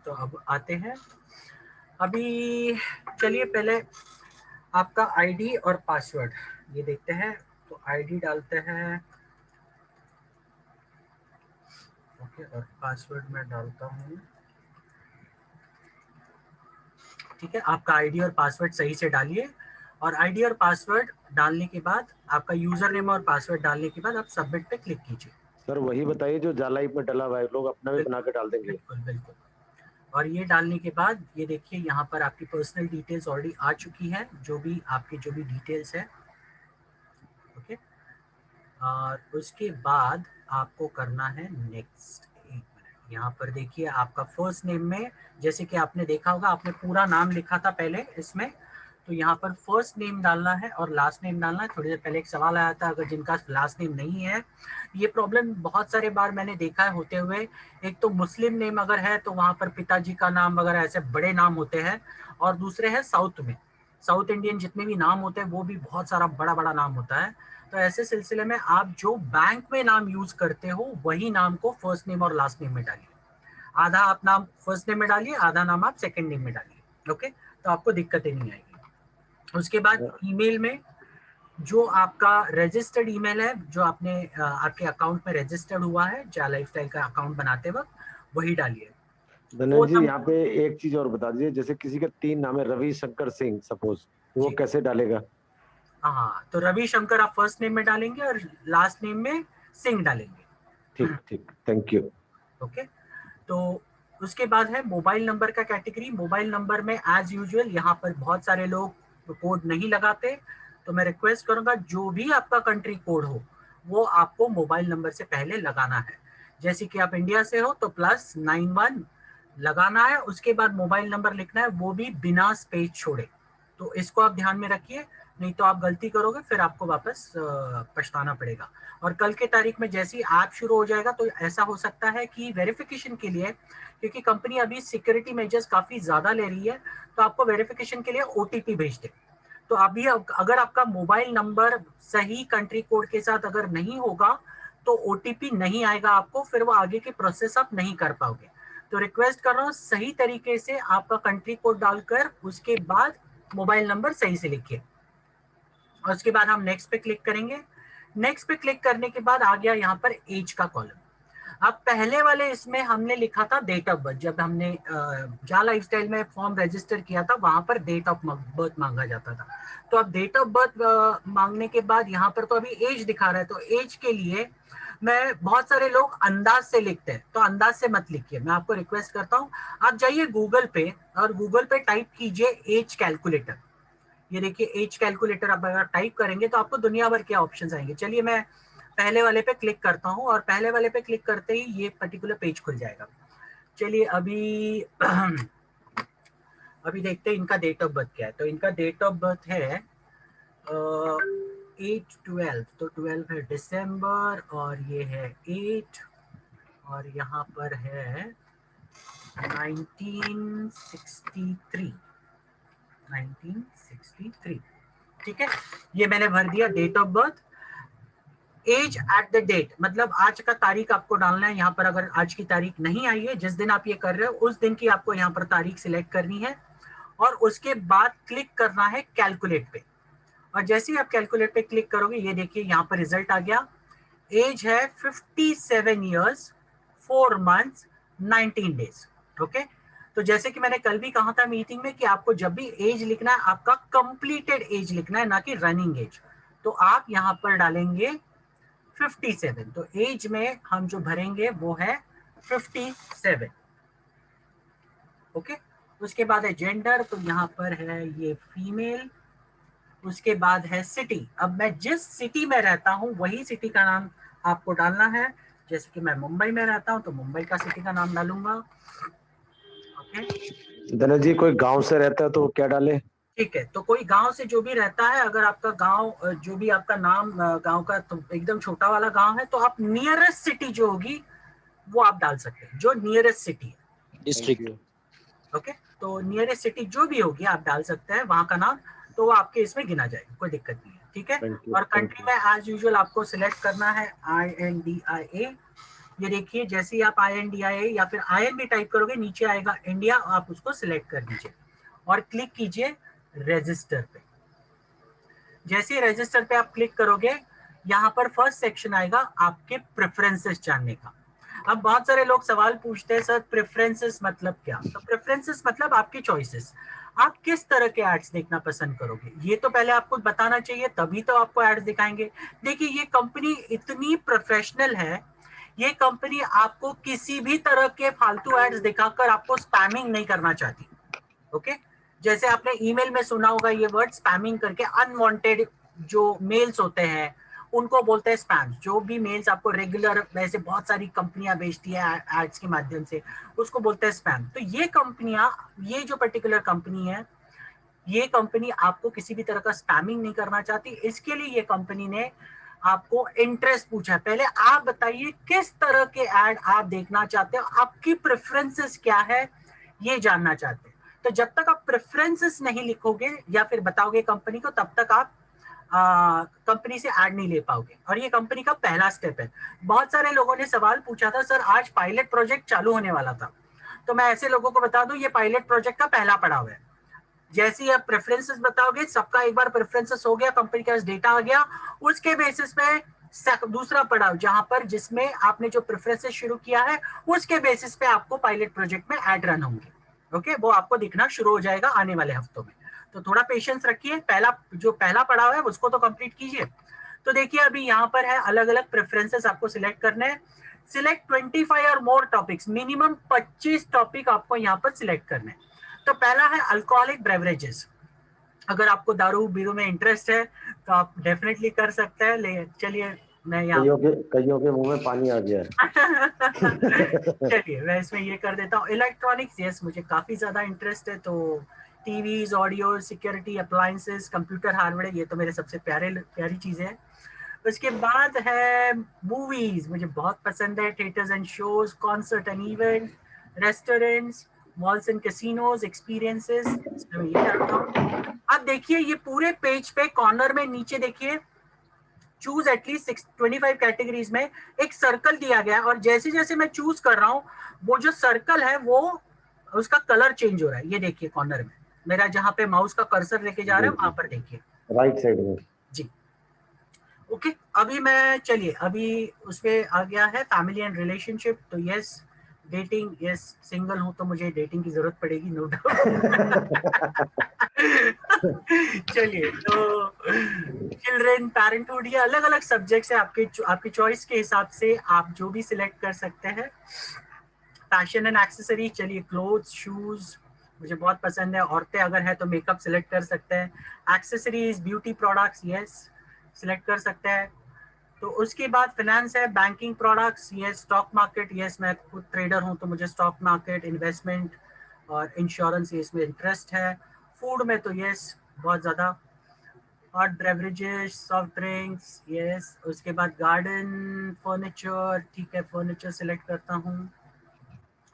तो अब आते हैं, अभी चलिए पहले आपका आईडी और पासवर्ड ये देखते हैं। तो आईडी डालते हैं, ओके, और पासवर्ड मैं डालता हूँ। ठीक है, आपका आईडी और पासवर्ड सही से डालिए, और आईडी और पासवर्ड डालने के बाद आपका यूजर नेम और पासवर्ड डालने के बाद आप सबमिट पे क्लिक कीजिए। सर वही बताइए जो जाला ऐप में डला हुआ है, लोग अपना भी बना बिल्कुल के डाल देंगे। बिल्कुल बिल्कुल। और ये डालने के बाद ये देखिए यहाँ पर आपकी पर्सनल डिटेल्स ऑलरेडी आ चुकी है, जो भी आपकी जो भी डिटेल्स है। ओके, और उसके बाद आपको करना है नेक्स्ट। एक मिनट, यहाँ पर देखिए आपका फर्स्ट नेम में, जैसे कि आपने देखा होगा आपने पूरा नाम लिखा था पहले इसमें, तो यहाँ पर फर्स्ट नेम डालना है और लास्ट नेम डालना है। थोड़ी देर पहले एक सवाल आया था, अगर जिनका लास्ट नेम नहीं है, ये प्रॉब्लम बहुत सारे बार मैंने देखा है होते हुए। एक तो मुस्लिम नेम अगर है तो वहाँ पर पिताजी का नाम वगैरह ऐसे बड़े नाम होते हैं, और दूसरे है साउथ में, साउथ इंडियन जितने भी नाम होते हैं वो भी बहुत सारा बड़ा बड़ा नाम होता है। तो ऐसे सिलसिले में आप जो बैंक में नाम यूज करते हो वही नाम को फर्स्ट नेम और लास्ट नेम में डालिए। आधा आप नाम फर्स्ट नेम में डालिए, आधा नाम आप सेकंड नेम में डालिए। ओके, तो आपको दिक्कतें नहीं आएगी। उसके बाद ईमेल में जो आपका रजिस्टर्ड ईमेल है, जो आपने आपके अकाउंट में रजिस्टर्ड हुआ है जा लाइफस्टाइल का अकाउंट बनाते वक्त, वही डालिए। धनंजय फोर्थ जी, नंबर, यहाँ पे एक चीज और बता दीजिए, जैसे किसी का 3 नाम है, रवि शंकर सिंह सपोज, वो जी कैसे डालेगा? हाँ, तो रविशंकर आप फर्स्ट नेम में डालेंगे और लास्ट नेम में सिंह डालेंगे। ठीक ठीक, थैंक यू। ओके, तो उसके बाद है मोबाइल नंबर का कैटेगरी। मोबाइल नंबर में एज यूजुअल यहाँ पर बहुत सारे लोग कोड नहीं लगाते, तो मैं रिक्वेस्ट करूंगा जो भी आपका कंट्री कोड हो वो आपको मोबाइल नंबर से पहले लगाना है। जैसे कि आप इंडिया से हो तो +91 लगाना है, उसके बाद मोबाइल नंबर लिखना है, वो भी बिना स्पेस छोड़े। तो इसको आप ध्यान में रखिए, नहीं तो आप गलती करोगे फिर आपको वापस पछताना पड़ेगा। और कल के तारीख में जैसे ही ऐप शुरू हो जाएगा तो ऐसा हो सकता है कि वेरिफिकेशन के लिए, क्योंकि कंपनी अभी सिक्योरिटी मेजर्स काफी ज्यादा ले रही है, तो आपको वेरिफिकेशन के लिए ओटीपी भेज दे। तो अभी अगर आपका मोबाइल नंबर सही कंट्री कोड के साथ अगर नहीं होगा तो ओटीपी नहीं आएगा आपको, फिर वो आगे की प्रोसेस आप नहीं कर पाओगे। तो रिक्वेस्ट कर रहा हूँ सही तरीके से आपका कंट्री कोड डालकर उसके बाद मोबाइल नंबर सही से लिखिए। और उसके बाद हम नेक्स्ट पे क्लिक करेंगे। नेक्स्ट पे क्लिक करने के बाद आ गया यहाँ पर एज का कॉलम। अब पहले वाले इसमें हमने लिखा था डेट ऑफ बर्थ, जब हमने जा लाइफस्टाइल में फॉर्म रजिस्टर किया था वहां पर डेट ऑफ बर्थ मांगा जाता था। तो अब डेट ऑफ बर्थ मांगने के बाद यहाँ पर तो अभी एज दिखा रहा है, तो एज के लिए मैं, बहुत सारे लोग अंदाज से लिखते हैं, तो अंदाज से मत लिखिए, मैं आपको रिक्वेस्ट करता हूँ आप जाइए गूगल पे और गूगल पे टाइप कीजिए एज कैलकुलेटर। ये देखिए एज कैलकुलेटर आप अगर टाइप करेंगे तो आपको दुनिया भर के ऑप्शंस आएंगे। चलिए मैं पहले वाले पे क्लिक करता हूँ, और पहले वाले पे क्लिक करते ही ये पर्टिकुलर पेज खुल जाएगा। चलिए अभी अभी देखते हैं इनका डेट ऑफ बर्थ क्या है। तो इनका डेट ऑफ बर्थ है 8/12, तो 12 है दिसंबर, और ये है 8, और यहाँ पर है 1963, 1963। ठीक है, ये मैंने भर दिया date of birth. Age at the date मतलब आज का तारीख आपको डालना है यहाँ पर। अगर आज की तारीख नहीं आई है, जिस दिन आप ये कर रहे हो उस दिन की आपको यहाँ पर तारीख सिलेक्ट करनी है, और उसके बाद क्लिक करना है कैलकुलेट पे। और जैसे ही आप कैलकुलेट पे क्लिक करोगे ये देखिए यहाँ पर रिजल्ट आ गया। एज है 57 ईयर्स 4 मंथ्स 19 डेज। ओके, तो जैसे कि मैंने कल भी कहा था मीटिंग में कि आपको जब भी एज लिखना है आपका कंप्लीटेड एज लिखना है, ना कि रनिंग एज। तो आप यहाँ पर डालेंगे 57, तो एज में हम जो भरेंगे वो है 57। ओके, उसके बाद है जेंडर, तो यहाँ पर है ये फीमेल। उसके बाद है सिटी, अब मैं जिस सिटी में रहता हूँ वही सिटी का नाम आपको डालना है। जैसे कि मैं मुंबई में रहता हूँ तो मुंबई का सिटी का नाम डालूंगा। ओके, धनंजय जी, कोई गांव से रहता है तो क्या डाले? ठीक है, तो कोई गांव से जो भी रहता है, अगर आपका गांव जो भी आपका नाम गांव का तो एकदम छोटा वाला गांव है, तो आप नियरेस्ट सिटी जो होगी वो आप डाल सकते हैं, जो नियरेस्ट सिटी है। डिस्ट्रिक्ट। ओके, तो नियरेस्ट सिटी जो भी होगी आप डाल सकते हैं वहां का नाम, तो वो आपके इसमें गिना जाएगा, कोई दिक्कत नहीं है। ठीक है, थैंक यू और थैंक कंट्री यू। में एज यूजुअल आपको सिलेक्ट करना है INDIA। ये देखिए, जैसे ही आप INDIA या फिर IN भी टाइप करोगे नीचे आएगा इंडिया, आप उसको सिलेक्ट कर दीजिए और क्लिक कीजिए रजिस्टर पे। जैसे ही रजिस्टर पे आप क्लिक करोगे, यहाँ पर फर्स्ट सेक्शन आएगा आपके प्रेफरेंसेस जानने का। अब बहुत सारे लोग सवाल पूछते हैं, सर प्रेफरेंसेस मतलब क्या? तो प्रेफरेंसेस मतलब आपकी चॉइसेस, आप किस तरह के एड्स देखना पसंद करोगे, ये तो पहले आपको बताना चाहिए, तभी तो आपको एड्स दिखाएंगे। देखिए, ये कंपनी इतनी प्रोफेशनल है, ये कंपनी आपको किसी भी तरह के फालतू एड्स दिखाकर आपको स्पैमिंग नहीं करना चाहती। ओके, जैसे आपने ईमेल में सुना होगा ये वर्ड स्पैमिंग करके, अनवांटेड जो मेल्स होते हैं उनको बोलते हैं स्पैम। जो भी मेल्स आपको रेगुलर वैसे बहुत सारी कंपनियां भेजती है एड्स के माध्यम से, उसको बोलते हैं स्पैम। तो ये कंपनियां, ये जो पर्टिकुलर कंपनी है, ये कंपनी आपको किसी भी तरह का स्पैमिंग नहीं करना चाहती। इसके लिए ये कंपनी ने आपको इंटरेस्ट पूछा है। पहले आप बताइए किस तरह के ऐड आप देखना चाहते हो, आपकी प्रेफरेंसेस क्या है, ये जानना चाहते हैं। तो जब तक आप प्रेफरेंसेस नहीं लिखोगे या फिर बताओगे कंपनी को, तब तक आप कंपनी से ऐड नहीं ले पाओगे। और ये कंपनी का पहला स्टेप है। बहुत सारे लोगों ने सवाल पूछा था, सर आज पायलट प्रोजेक्ट चालू होने वाला था। तो मैं ऐसे लोगों को बता दूं, ये पायलट प्रोजेक्ट का पहला पड़ाव है। जैसे ही आप प्रेफरेंसेस बताओगे, सबका एक बार प्रेफरेंसेस हो गया, कंपनी का डेटा आ गया, उसके बेसिस पे दूसरा पड़ाव, जहां पर जिसमें आपने जो प्रेफरेंसेस शुरू किया है उसके बेसिस पे आपको पायलट प्रोजेक्ट में ऐड रन होंगे। ओके, वो आपको दिखना शुरू हो जाएगा आने वाले हफ्तों में। तो थोड़ा पेशेंस रखिए, जो पहला पड़ाव है उसको तो कंप्लीट कीजिए। तो देखिए, अभी यहाँ पर है अलग अलग प्रेफरेंसेस आपको सिलेक्ट करने हैं। सिलेक्ट 25 और मोर टॉपिक्स, मिनिमम 25 टॉपिक आपको यहाँ पर सिलेक्ट करने हैं। तो पहला है अल्कोहलिक बेवरेजेस। अगर आपको दारू बीरू में इंटरेस्ट है तो आप डेफिनेटली कर सकते हैं। ले चलिए, मैं यहाँ कईयों के मुंह में पानी आ गया है। चलिए मैं इसमें ये कर देता हूँ। इलेक्ट्रॉनिक्स, यस, मुझे काफी ज्यादा इंटरेस्ट है। तो TVs, audio, security appliances, computer hardware, ये तो मेरे सबसे प्यारी चीजें हैं। उसके बाद है मूवीज, मुझे बहुत पसंद है। Theatres and shows, concert and event, restaurants, malls and casinos, experiences, इसमें ये डालता हूँ। अब देखिए, ये पूरे पेज पे कॉर्नर में नीचे देखिए, चूज एटलीस्ट 25 कैटेगरीज में एक सर्कल दिया गया है। और जैसे जैसे मैं चूज कर रहा हूँ, वो जो सर्कल है वो उसका कलर चेंज हो रहा है। ये देखिए कॉर्नर में, मेरा जहां पे माउस का कर्सर लेके जा रहा है वहां पर देखिए, राइट साइड में जी। ओके, अभी मैं, चलिए अभी उसमें आ गया है फैमिली एंड रिलेशनशिप। तो यस, डेटिंग, यस, सिंगल हूं तो मुझे डेटिंग की जरूरत पड़ेगी, नो डाउट। चलिए, तो चिल्ड्रेन, पैरेंटहुड, ये अलग अलग सब्जेक्ट्स है। आपकी चॉइस के हिसाब से आप जो भी सिलेक्ट कर सकते हैं। फैशन एंड एक्सेसरी, चलिए क्लोथ्स, शूज मुझे बहुत पसंद है। औरतें अगर है तो मेकअप सिलेक्ट कर सकते हैं। Accessories, beauty products, yes, select कर सकते हैं। तो उसके बाद फाइनेंस है, banking products, yes, stock market, yes, मैं खुद ट्रेडर हूं तो मुझे स्टॉक मार्केट, इन्वेस्टमेंट और इंश्योरेंस, ये इसमें इंटरेस्ट है। फूड में तो यस, बहुत ज़्यादा। Hot beverages, soft drinks, yes. उसके बाद गार्डन, फर्नीचर, ठीक है, फर्नीचर सिलेक्ट करता हूँ।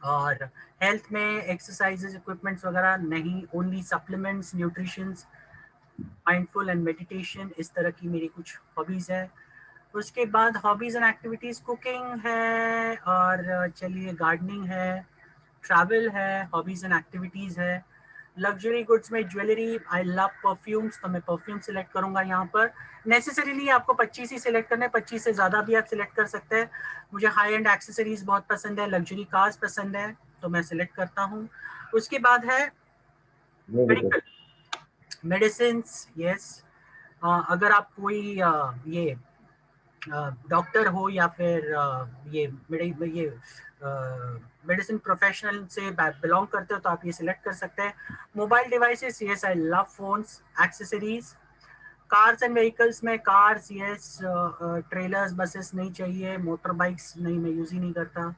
और हेल्थ में एक्सरसाइजेज, इक्विपमेंट्स वगैरह नहीं, only supplements, nutritions, mindful and meditation, इस तरह की मेरी कुछ हॉबीज़ है। उसके बाद हॉबीज़ एंड एक्टिविटीज़, कुकिंग है, और चलिए गार्डनिंग है, ट्रैवल है, हॉबीज़ एंड एक्टिविटीज़ है। लग्जरी गुड्स में ज्वेलरी, आई लव परफ्यूम्स, तो मैं परफ्यूम सिलेक्ट करूंगा यहाँ पर। नेसेसरीली आपको 25 ही सिलेक्ट करना है, 25 से ज़्यादा भी आप सिलेक्ट कर सकते हैं। मुझे हाई एंड एक्सेसरीज बहुत पसंद है, लग्जरी कार्स पसंद है, तो मैं सिलेक्ट करता हूँ। उसके बाद है मेडिकल, मेडिसिन, यस। अगर आप कोई ये डॉक्टर हो या फिर ये मेडिसिन प्रोफेशनल से बिलोंग करते हो तो आप ये सिलेक्ट कर सकते हैं। Mobile devices, yes, I love phones, accessories. Cars and vehicles में कार्स, यस, ट्रेलर्स, बसेस नहीं चाहिए, मोटर बाइक्स नहीं, मैं यूज ही नहीं करता।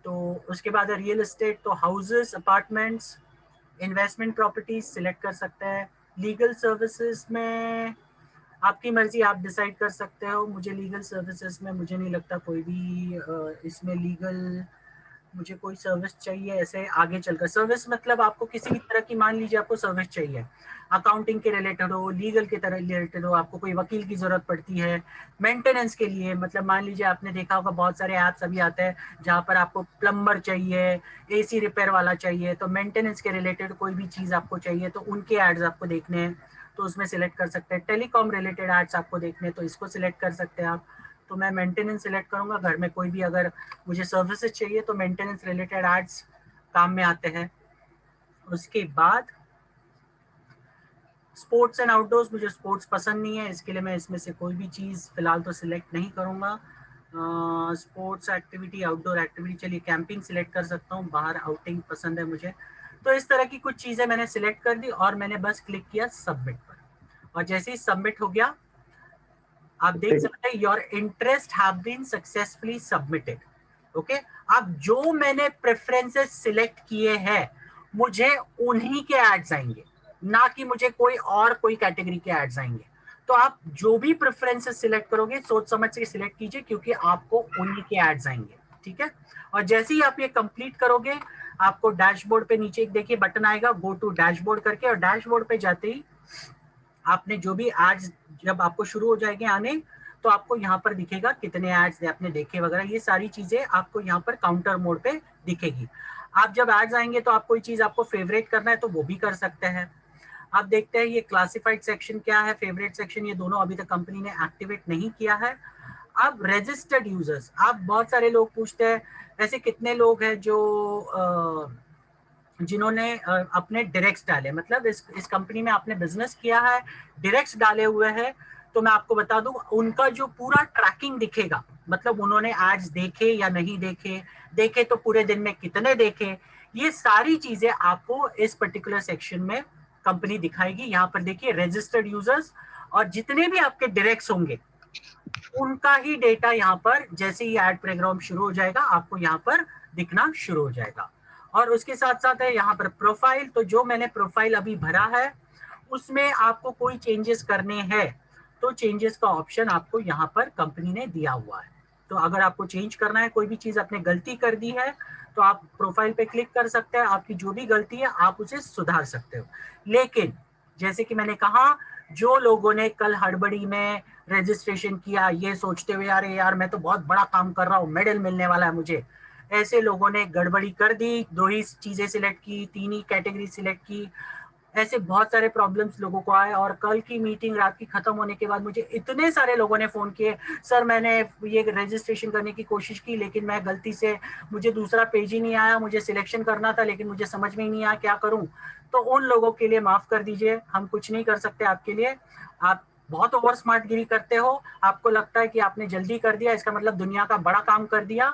तो उसके बाद रियल एस्टेट, तो houses, apartments, investment properties select कर सकते हैं। लीगल सर्विसेज में आपकी मर्जी, आप डिसाइड कर सकते हो। मुझे लीगल सर्विसेज में मुझे नहीं लगता कोई भी इसमें लीगल मुझे कोई सर्विस चाहिए ऐसे आगे चलकर। सर्विस मतलब आपको किसी भी तरह की, मान लीजिए आपको सर्विस चाहिए, अकाउंटिंग के रिलेटेड हो, लीगल के तरह रिलेटेड हो, आपको कोई वकील की जरूरत पड़ती है, मेंटेनेंस के लिए, मतलब मान लीजिए आपने देखा होगा बहुत सारे ऐप्स अभी आते हैं जहाँ पर आपको प्लम्बर चाहिए, एसी रिपेयर वाला चाहिए, तो मेंटेनेंस के रिलेटेड कोई भी चीज़ आपको चाहिए तो उनके एड्स आपको देखने हैं तो उसमें सिलेक्ट कर सकते हैं। टेलीकॉम रिलेटेड एड्स आपको देखने हैं तो इसको सिलेक्ट कर सकते हैं आप। तो मैं मेंटेनेंस सिलेक्ट करूंगा। घर में कोई भी अगर मुझे सर्विसेज चाहिए तो मेंटेनेंस रिलेटेड एड्स काम में आते हैं। उसके बाद स्पोर्ट्स एंड आउटडोर्स, मुझे स्पोर्ट्स पसंद नहीं है, इसके लिए मैं इसमें से कोई भी चीज़ फिलहाल तो सिलेक्ट नहीं करूंगा। स्पोर्ट्स एक्टिविटी, आउटडोर एक्टिविटी, चलिए कैंपिंग सिलेक्ट कर सकता हूँ, बाहर आउटिंग पसंद है मुझे। तो इस तरह की कुछ चीज़ें मैंने सिलेक्ट कर दी और मैंने बस क्लिक किया सबमिट पर, और जैसे ही सबमिट हो गया आप देख सकते हैं your interest have been successfully submitted. Okay, अब जो मैंने प्रेफरेंसेस सिलेक्ट किए हैं मुझे उन्हीं के एड्स आएंगे, ना कि मुझे कोई कैटेगरी के एड्स आएंगे। तो आप जो भी प्रेफरेंसेस सिलेक्ट करोगे सोच समझ के सिलेक्ट कीजिए क्योंकि आपको उन्हीं के एड्स आएंगे। ठीक है, और जैसे ही आप ये कंप्लीट करोगे आपको डैशबोर्ड पे नीचे एक देखिए बटन आएगा गो टू डैशबोर्ड करके, और डैशबोर्ड पे जाते ही आपने जो भी एड्स जब आपको शुरू हो जाएंगे आने तो आपको यहाँ पर दिखेगा कितने एड्स आपने देखे वगैरह, ये सारी चीजें आपको यहाँ पर काउंटर मोड पे दिखेगी। आप जब एड्स आएंगे तो आप कोई चीज आपको फेवरेट करना है तो वो भी कर सकते हैं। आप देखते हैं ये क्लासिफाइड सेक्शन क्या है, फेवरेट सेक्शन, ये दोनों अभी तक कंपनी ने एक्टिवेट नहीं किया है। अब रजिस्टर्ड यूजर्स, आप बहुत सारे लोग पूछते हैं ऐसे कितने लोग हैं जो जिन्होंने अपने डायरेक्ट्स डाले, मतलब इस कंपनी में आपने बिजनेस किया है, डायरेक्ट्स डाले हुए हैं, तो मैं आपको बता दूं उनका जो पूरा ट्रैकिंग दिखेगा, मतलब उन्होंने एड्स देखे या नहीं देखे, देखे तो पूरे दिन में कितने देखे, ये सारी चीजें आपको इस पर्टिकुलर सेक्शन में कंपनी दिखाएगी। यहाँ पर देखिए रजिस्टर्ड यूजर्स, और जितने भी आपके डायरेक्ट्स होंगे उनका ही डेटा यहाँ पर जैसे ही एड प्रोग्राम शुरू हो जाएगा आपको यहाँ पर दिखना शुरू हो जाएगा। और उसके साथ साथ है यहाँ पर प्रोफाइल, तो जो मैंने प्रोफाइल अभी भरा है उसमें आपको कोई चेंजेस करने हैं तो चेंजेस का ऑप्शन आपको यहाँ पर कंपनी ने दिया हुआ है। तो अगर आपको चेंज करना है, कोई भी चीज आपने गलती कर दी है तो आप प्रोफाइल पे क्लिक कर सकते हैं, आपकी जो भी गलती है आप उसे सुधार सकते हो। लेकिन जैसे कि मैंने कहा, जो लोगों ने कल हड़बड़ी में रजिस्ट्रेशन किया ये सोचते हुए यार यार मैं तो बहुत बड़ा काम कर रहा हूँ, मेडल मिलने वाला है मुझे, ऐसे लोगों ने गड़बड़ी कर दी, दो ही चीजें सिलेक्ट की, तीन ही कैटेगरी सिलेक्ट की, ऐसे बहुत सारे प्रॉब्लम्स लोगों को आए। और कल की मीटिंग रात की खत्म होने के बाद मुझे इतने सारे लोगों ने फोन किए, सर मैंने ये रजिस्ट्रेशन करने की कोशिश की लेकिन मैं गलती से, मुझे दूसरा पेज ही नहीं आया, मुझे सिलेक्शन करना था लेकिन मुझे समझ में ही नहीं आया क्या करूं। तो उन लोगों के लिए माफ कर दीजिए, हम कुछ नहीं कर सकते आपके लिए। आप बहुत ओवर स्मार्ट गिरी करते हो, आपको लगता है कि आपने जल्दी कर दिया इसका मतलब दुनिया का बड़ा काम कर दिया,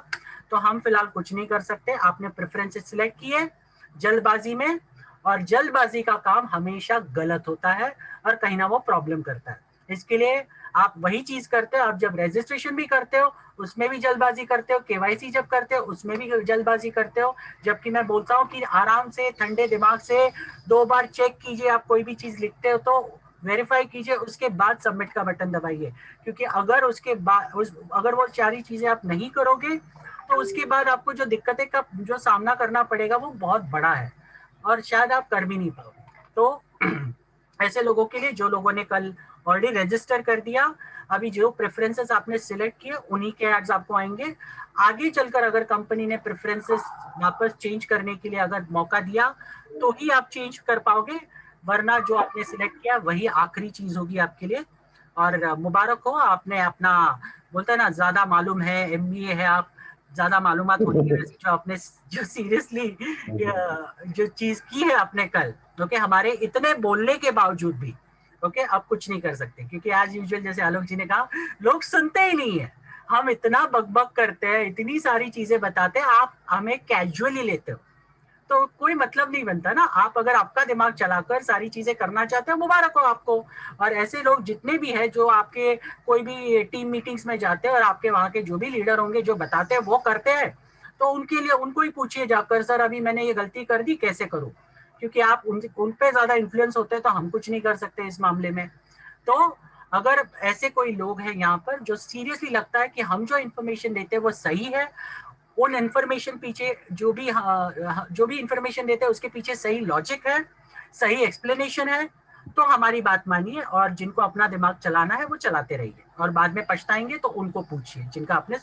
तो हम फिलहाल कुछ नहीं कर सकते। आपने प्रेफरेंसेस सिलेक्ट किए जल्दबाजी में, और जल्दबाजी का काम हमेशा गलत होता है और कहीं ना वो प्रॉब्लम करता है। इसके लिए आप वही चीज करते हो, आप जब रजिस्ट्रेशन भी करते हो उसमें भी जल्दबाजी करते हो, केवाईसी जब करते हो उसमें भी जल्दबाजी करते हो, जबकि मैं बोलता हूँ कि आराम से ठंडे दिमाग से 2 बार चेक कीजिए, आप कोई भी चीज लिखते हो तो वेरीफाई कीजिए, उसके बाद सबमिट का बटन दबाइए। क्योंकि अगर उसके बाद अगर वो सारी चीजें आप नहीं करोगे तो उसके बाद आपको जो दिक्कतें का जो सामना करना पड़ेगा वो बहुत बड़ा है और शायद आप कर भी नहीं पाओगे। तो ऐसे लोगों के लिए जो लोगों ने कल ऑलरेडी रजिस्टर कर दिया, अभी जो प्रेफरेंसेस आपने सिलेक्ट किए उन्हीं के एड्स आपको आएंगे। आगे चलकर अगर कंपनी ने प्रेफरेंसेस वापस चेंज करने के लिए अगर मौका दिया तो ही आप चेंज कर पाओगे, वरना जो आपने सिलेक्ट किया वही आखिरी चीज होगी आपके लिए। और मुबारक हो, आपने अपना, बोलते हैं ना ज्यादा मालूम है, एमबीए है, आप ज्यादा मालूमात होती है वैसे जो आपने जो सीरियसली जो चीज की है आपने कल, ओके, हमारे इतने बोलने के बावजूद भी ओके आप कुछ नहीं कर सकते क्योंकि एज यूजुअल जैसे आलोक जी ने कहा लोग सुनते ही नहीं है। हम इतना बकबक करते हैं, इतनी सारी चीजें बताते हैं, आप हमें कैजुअली लेते हो तो कोई मतलब नहीं बनता ना। आप अगर आपका दिमाग चलाकर सारी चीजें करना चाहते हो मुबारक हो आपको। और ऐसे लोग जितने भी हैं जो आपके कोई भी टीम मीटिंग्स में जाते हैं और आपके वहां के जो भी लीडर होंगे जो बताते हैं वो करते हैं, तो उनके लिए उनको ही पूछिए जाकर सर अभी मैंने ये गलती कर दी कैसे करूं, क्योंकि आप उन पे ज्यादा इन्फ्लुएंस होते हैं तो हम कुछ नहीं कर सकते इस मामले में। तो अगर ऐसे कोई लोग हैं यहाँ पर जो सीरियसली लगता है कि हम जो इन्फॉर्मेशन देते हैं वो सही है, उन इन्फॉर्मेशन पीछे जो भी इंफॉर्मेशन देते हैं उसके पीछे सही लॉजिक है, सही एक्सप्लेनेशन है, तो हमारी बात मानिए, और जिनको अपना दिमाग चलाना है वो चलाते रहिए, और बाद में पछताएंगे तो उनको पूछिए जिनका आपने